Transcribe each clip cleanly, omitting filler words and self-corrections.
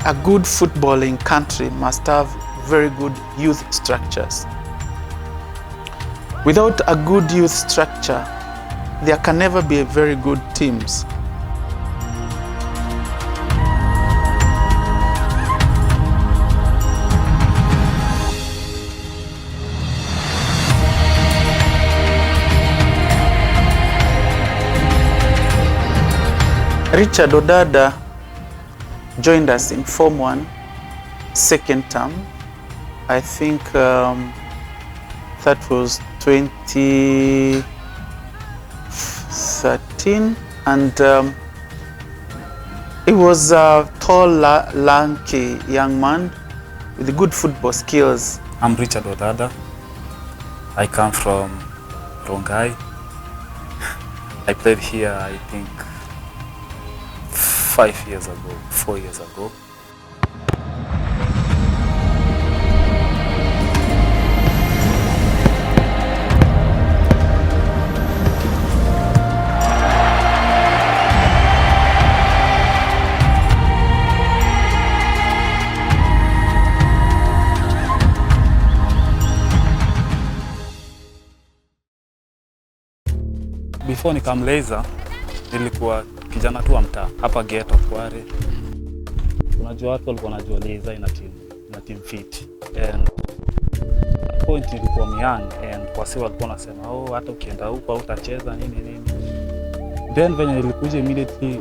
A good footballing country must have very good youth structures. Without a good youth structure, there can never be very good teams. Richard Odada joined us in Form 1, second term. I think that was 2013, and he was a tall, lanky young man with good football skills. I'm Richard Odada. I come from Rongai. I played here, I think, 4 years ago. Before nikam Laser, nilikuwa kijana tu wa mtaa hapa ghetto Kware. Unajua watu walikuwa wanajua Laser ina team fit, and at point nilikuwa young, and kwa sababu walikuwa wanasema hata ukienda huko utacheza nini. Then when nilikuja immediately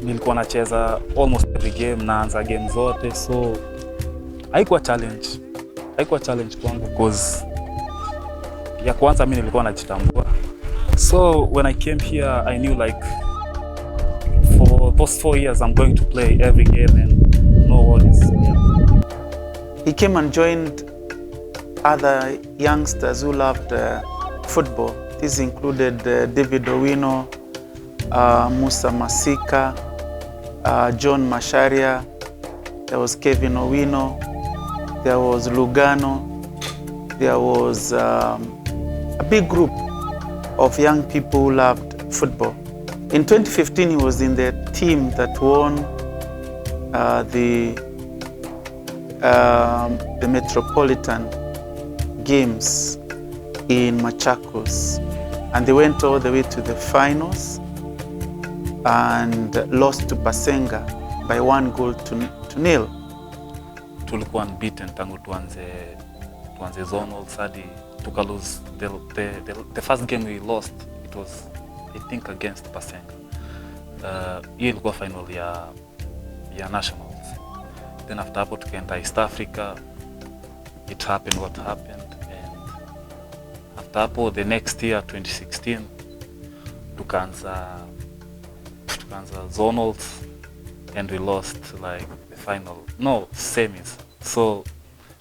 nilikuwa nacheza almost every game, naanza game zote, so haikuwa challenge kwangu because ya kwanza mimi nilikuwa najitambua. So when I came here, I knew like for those 4 years I'm going to play every game and no worries. Yeah. He came and joined other youngsters who loved football. These included David Owino, Musa Masika, John Masharia, there was Kevin Owino, there was Lugano, there was a big group of young people who loved football. In 2015, he was in the team that won the Metropolitan Games in Machakos, and they went all the way to the finals and lost to Pasenga by 1-0. Tulikuwa unbeaten tangu tuanze zonals hadi tuka lose the first game we lost. It was, I think, against Pasenga. Hiyo ilikuwa final ya nationals. Then after hapo tukaenda East Africa. It happened what happened, and after hapo the next year 2016 tukaanza zonals, and we lost like the final, no, semis. So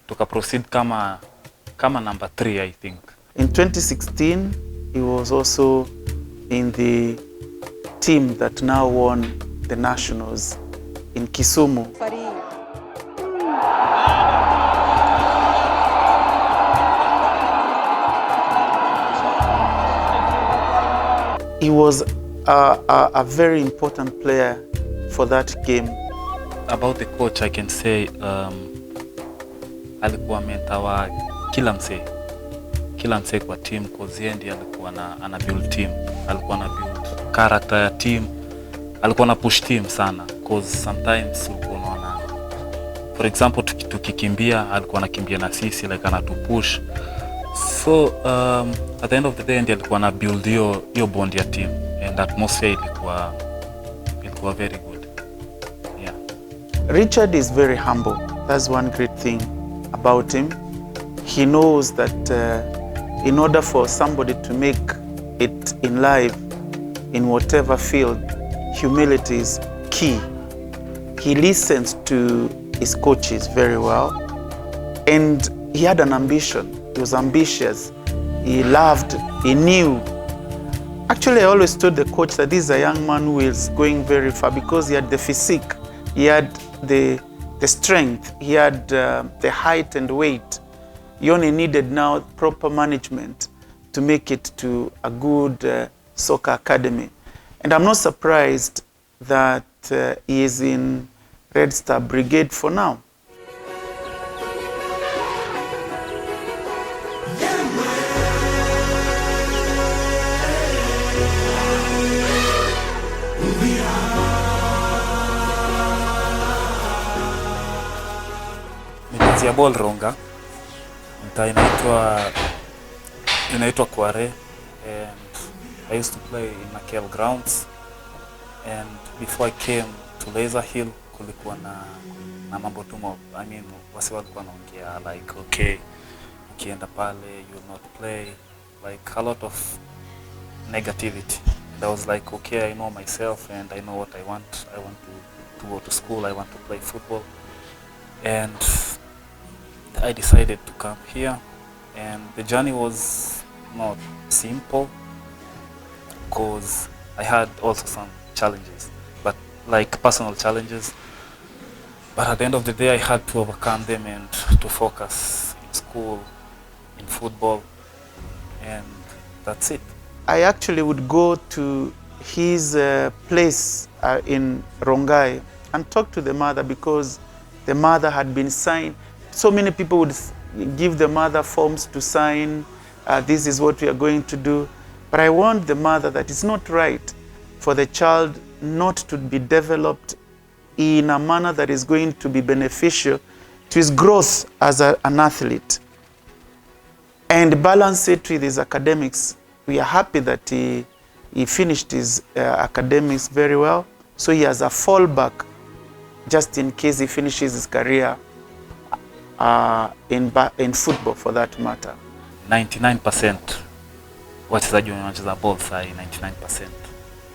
tuka proceed kama number 3, I think. In 2016, he was also in the team that now won the nationals in Kisumu. He was a very important player for that game. About the coach, I can say alikuwa mentor wa kila msee kwa team, cause yeye ndiye alikuwa ana build team, alikuwa ana build character ya team, alikuwa ana push team sana, cause sometimes ulikuwa unaona, for example, tukikimbia alikuwa anakimbia na sisi, like anatupush. So at the end of the day ndiye alikuwa ana build hiyo bond ya team, and atmosphere ilikuwa very good. Yeah. Richard is very humble. That's one great thing about him. He knows that in order for somebody to make it in life, in whatever field, humility is key. He listens to his coaches very well, and he had an ambition. He was ambitious. He loved, he knew. Actually, I always told the coach that this is a young man who is going very far because he had the physique, he had the strength, he had the height and weight. He only needed now proper management to make it to a good soccer academy. And I'm not surprised that he is in Red Star Brigade for now. Nilianzia ball Ronga, mtaa inaitwa Kware, and I used to play in Makel grounds, and before I came to Laser Hill kulikuwa na mambo tu I mean wasi walikuwa wanaongea like okay, ukienda pale you will not play, like a lot of negativity, and I was like okay, I know myself and I know what I want to go to school, I want to play football, and I decided to come here, and the journey was not simple because I had also some challenges, but like personal challenges, but at the end of the day I had to overcome them and to focus in school, in football, and that's it. I actually would go to his place in Rongai and talk to the mother, because the mother had been signed. So many people would give the mother forms to sign, this is what we are going to do. But I warned the mother that it's not right for the child not to be developed in a manner that is going to be beneficial to his growth as an athlete, and balance it with his academics. We are happy that he finished his academics very well, so he has a fallback just in case he finishes his career in football for that matter. 99% wachezaji wanacheza ball sai, 99%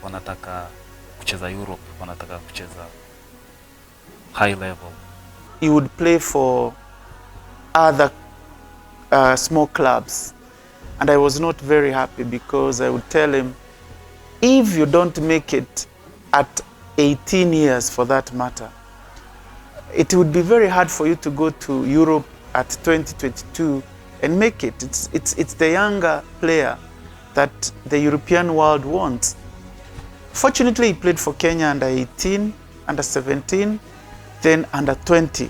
wanataka kucheza Europe, wanataka kucheza high level. He would play for other small clubs, and I was not very happy, because I would tell him, if you don't make it at 18 years for that matter, it would be very hard for you to go to Europe at 2022 and make it. It's the younger player that the European world wants. Fortunately, he played for Kenya under 18, under 17, then under 20.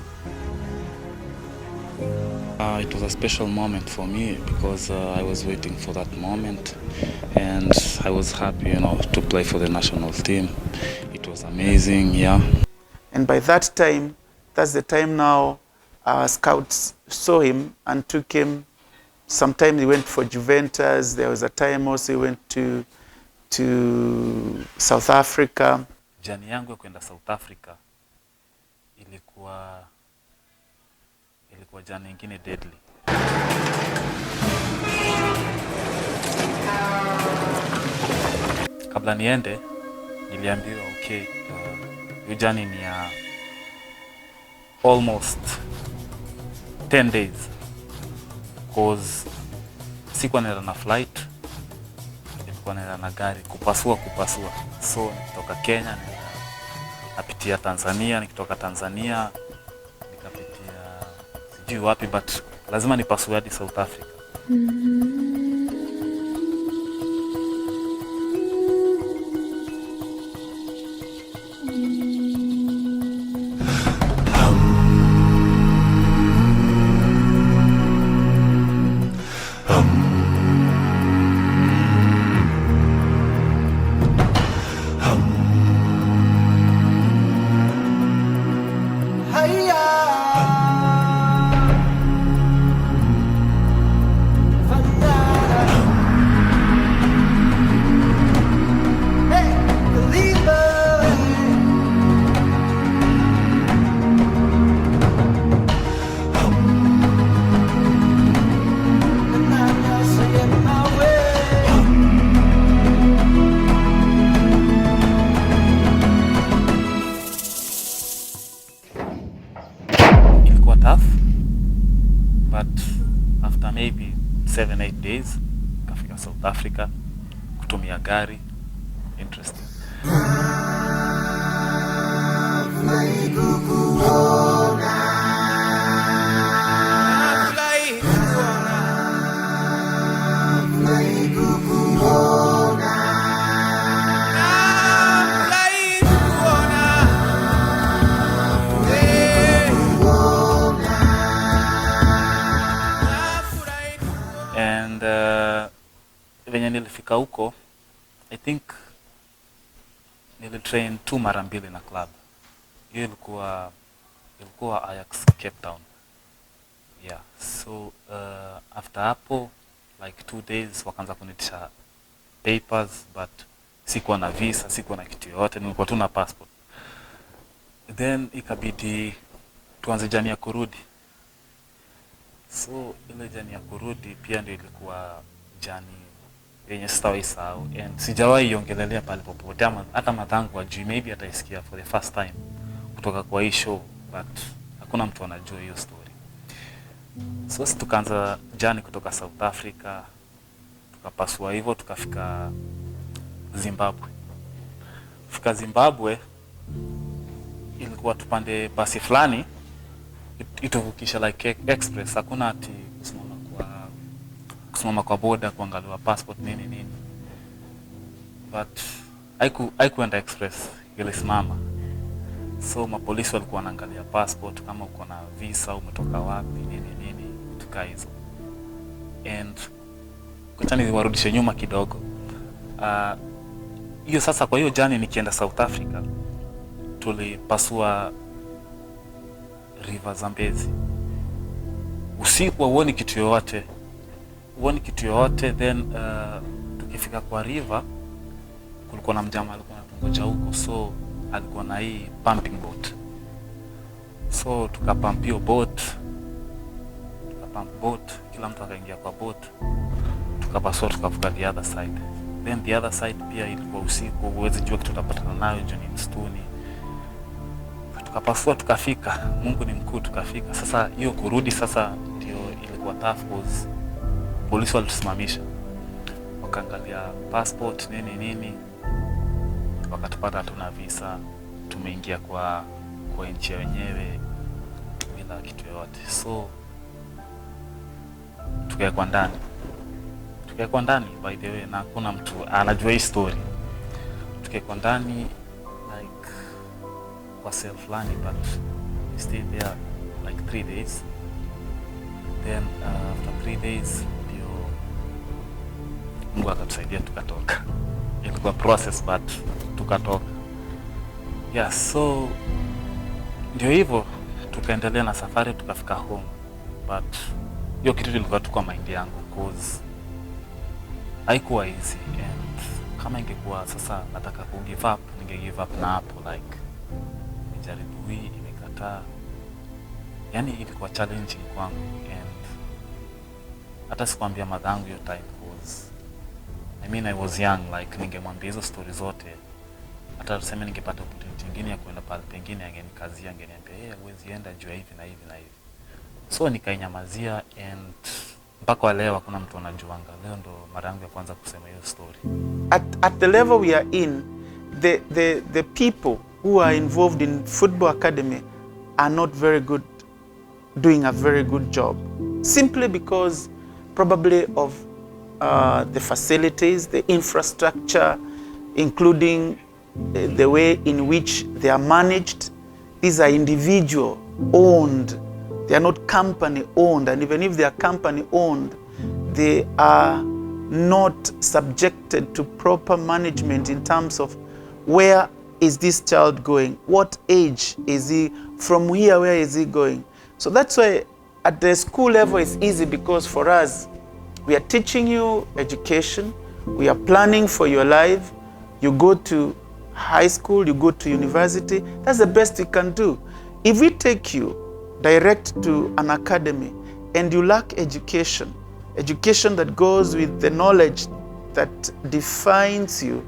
It was a special moment for me, because I was waiting for that moment, and I was happy, to play for the national team. It was amazing, yeah. And by that time, that's the time now our scouts saw him and took him. Sometimes he went for Juventus. There was a time also he went to South Africa. Jani yangu ya kwenda South Africa ilikuwa jani ingine deadly. Kabla niende niliambiwa okay, hiyo jani ni ya almost 10 days, cause sikuwa naenda na flight, nilikuwa naenda na gari kupasua, so nikitoka Kenya nikapitia Tanzania, nikitoka Tanzania nikapitia sijui wapi, but lazima nipasue hadi South Africa. Maybe 7-8 days kafika South Africa kutumia gari. Interesting. nilifika huko, I think nilitrain 2 mara mbili na club. Hiyo ilikuwa Ajax Cape Town. Yeah, so after hapo like 2 days wakaanza kunitisha papers, but sikuwa na visa, sikuwa na kitu yote, nilikuwa tu na passport. Then ikabidi tuanze jani ya kurudi. So ile jani ya kurudi pia ndio ilikuwa jani yenye sitawahi sahau, and sijawahi iongelelea pale popote, ama hata madhangu wajui, maybe ataisikia for the first time kutoka kwa hii show, but hakuna mtu anajua hiyo story. So tukaanza jani kutoka South Africa, tukapasua hivyo tukafika Zimbabwe. Fika Zimbabwe ilikuwa tupande basi fulani ituvukisha like express, hakuna ati kusimama kwa boda kuangaliwa passport nini, but haikuenda express, ilisimama. So mapolisi walikuwa wanaangalia passport, kama uko na visa, umetoka wapi, nini tuka hizo. And kutani niwarudishe nyuma kidogo. Hiyo sasa, kwa hiyo jani nikienda South Africa tulipasua river Zambezi. Usiku huoni kitu yoyote, then tukifika kwa river kulikuwa na mjama alikuwa anatungoja huko, so alikuwa na hii pumping boat. So tukapump hiyo boat, kila mtu akaingia kwa boat, tukapasua tukavuka the other side. Then the other side pia ilikuwa usiku, huwezi jua kitu tutapatana nayo juu ni msituni. Tukapasua tukafika, Mungu ni mkuu, tukafika. Sasa hiyo kurudi sasa ndio ilikuwa tough, cause polisi walitusimamisha, wakaangalia passport nini, wakatupata hatuna visa, tumeingia kwa nchi wenyewe bila kitu yote. So tukaekwa ndani by the way, na hakuna mtu anajua hii story. Tukaekwa ndani like kwa cell fulani, but we stayed there like 3 days. Then after 3 days ndio Mungu akatusaidia tukatoka. Ilikuwa process, but tukatoka. Yeah, so ndio hivyo tukaendelea na safari, tukafika home. But hiyo kitu ilikuwa tu kwa mind yangu, cause haikuwa easy, and kama ingekuwa sasa nataka ku give up, ninge give up na hapo, like nijaribu hii imekataa. Yani ilikuwa challenging kwangu, and hata sikwambia madhangu hiyo time, cause I was young, like ningemwambia hizo story zote. Hata tuseme ningepata opportunity nyingine ya kwenda pale pengine, angenikazia, angeniambia huwezi enda juu hivi na hivi na hivi. So nikainyamazia, and mpaka leo hakuna mtu anajuanga. Leo ndo mara yangu ya kwanza kusema hiyo story. At the level we are in, the people who are involved in football academy are not very good, doing a very good job, simply because probably of the facilities, the infrastructure, including the way in which they are managed. These are individual owned, they are not company owned, and even if they are company owned, they are not subjected to proper management in terms of where is this child going, what age is he, from here where is he going. So that's why at the school level it's easy, because for us we are teaching you education, we are planning for your life. You go to high school, you go to university, that's the best we can do. If we take you direct to an academy and you lack education that goes with the knowledge that defines you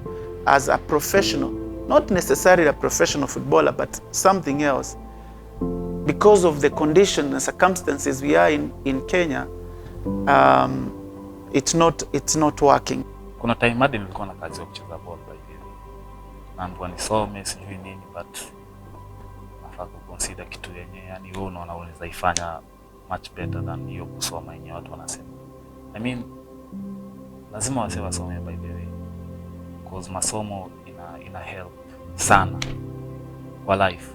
as a professional, not necessarily a professional footballer, but something else, because of the conditions and circumstances we are in Kenya, it's not working. Kuna time hadi nilikuwa na kazi ya kucheza ball by the way. Naambiwa nisome sijui nini, but nafaa kuconsider kitu yenyewe, yani wewe unaona unaweza ifanya much better than hiyo kusoma yenyewe watu wanasema. Lazima wase wasome by the way, because masomo ina help sana kwa life,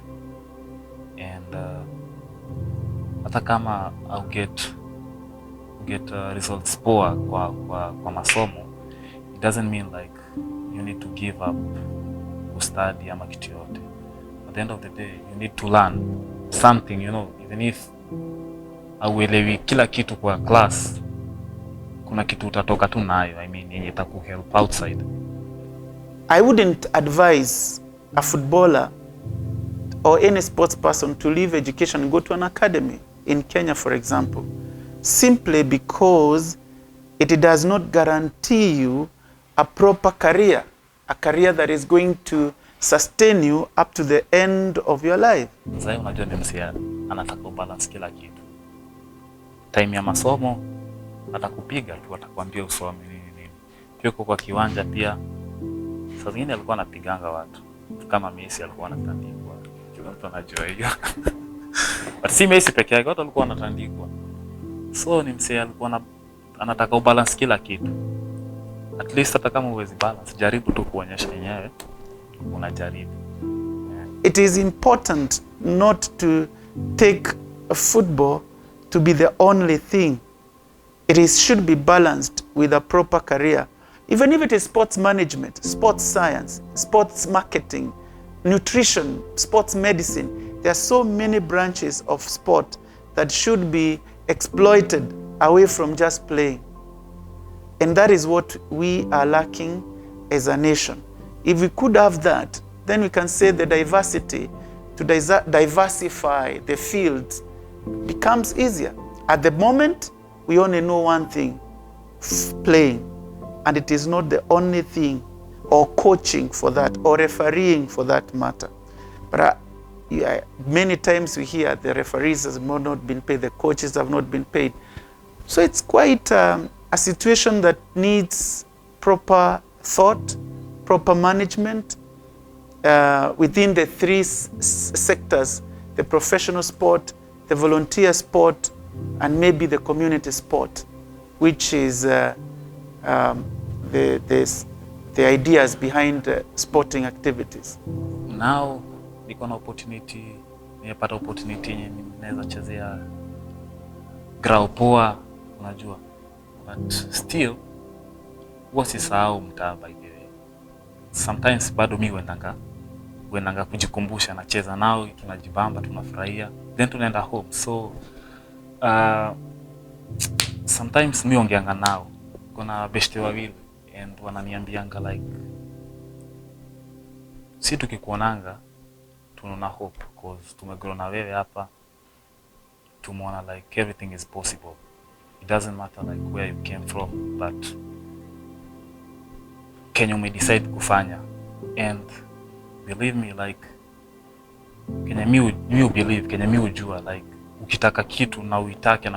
and hata kama au get results poa kwa masomo, it doesn't mean like you need to give up study ama kitu yote. At the end of the day, you need to learn something, you know, even if auelewi kila kitu kwa class, kuna kitu utatoka tu nayo, I mean, yenye itaku help outside. I wouldn't advise a footballer or any sports person to leave education and go to an academy in Kenya, for example, simply because it does not guarantee you a proper career, a career that is going to sustain you up to the end of your life. Sasa unajua ni msia anataka balance kila kitu. Time ya masomo atakupiga tu, atakwambia usome nini. Pia kwa kiwanja pia saa zingine alikuwa anapiganga watu. Kama Messi alikuwa anatandikwa. Kila mtu anajua hiyo. But si Messi peke yake, watu walikuwa wanatandikwa. So ni msia alikuwa anataka balance kila kitu. At least hata kama huwezi balance, jaribu tu kuonyesha yenyewe unajaribu. It is important not to take football to be the only thing. Should be balanced with a proper career. Even if it is sports management, sports science, sports marketing, nutrition, sports medicine, there are so many branches of sport that should be exploited away from just playing. And that is what we are lacking as a nation. If we could have that, then we can say the diversity, to diversify the fields becomes easier. At the moment, we only know one thing, playing. And it is not the only thing, or coaching for that, or refereeing for that matter. But many times we hear the referees have not been paid, the coaches have not been paid. So it's quite a situation that needs proper thought, proper management within the three sectors, the professional sport, the volunteer sport, and maybe the community sport, which is the ideas behind sporting activities. Now niko na opportunity, nimepata opportunity yenye naweza chezea grau poa, unajua. But still huwa sisahau mtaa by the way. Sometimes bado mimi huendanga kujikumbusha, nacheza nao, tunajibamba, tunafurahia, then tunaenda home. So sometimes mimi ongeanga nao, kuna beshte wawili and wananiambianga like si tukikuonanga tunaona hope because tumegrow na wewe hapa, tumeona like everything is possible. It doesn't matter like where you came from, but Kenya umedecide kufanya. And believe me, like Kenya mi believe, Kenya mi ujua like ukitaka kitu na uitake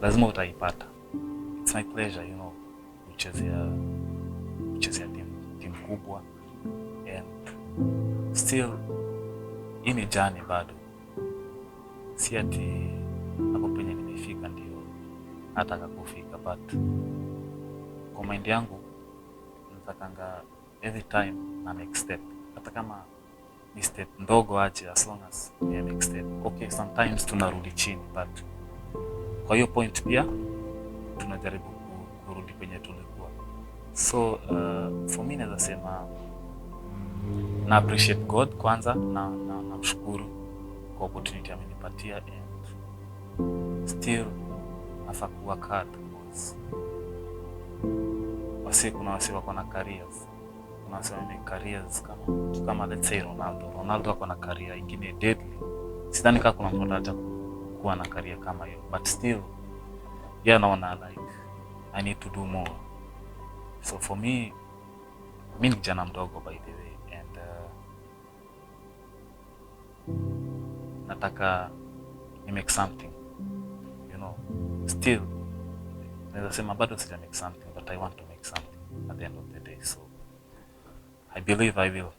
lazima utaipata. It's my pleasure, you know, kuchezea timu kubwa, and still ini journey bado. Si ati hapo penye nimefika ndio nataka kufika, but kwa mind yangu natakanga every time na next step, hata kama ni step ndogo aje, as long as ni next step. Okay, sometimes tunarudi chini, but kwa hiyo point pia tunajaribu kurudi kwenye tulikuwa. So for me naweza sema na appreciate God kwanza, na mshukuru kwa opportunity amenipatia, and still nafaa work hard because kuna wase wako na careers. Kuna wase wana careers kama let's say Ronaldo ako na career ingine deadly. Sidhani kama kuna mtu anataka kuwa na career kama hiyo, but still naona like I need to do more. So for me, mimi ni kijana mdogo by the way, and nataka ni make something, you know. Still naweza sema bado sija make something, but I want to make something at the end of the day. So I believe I will.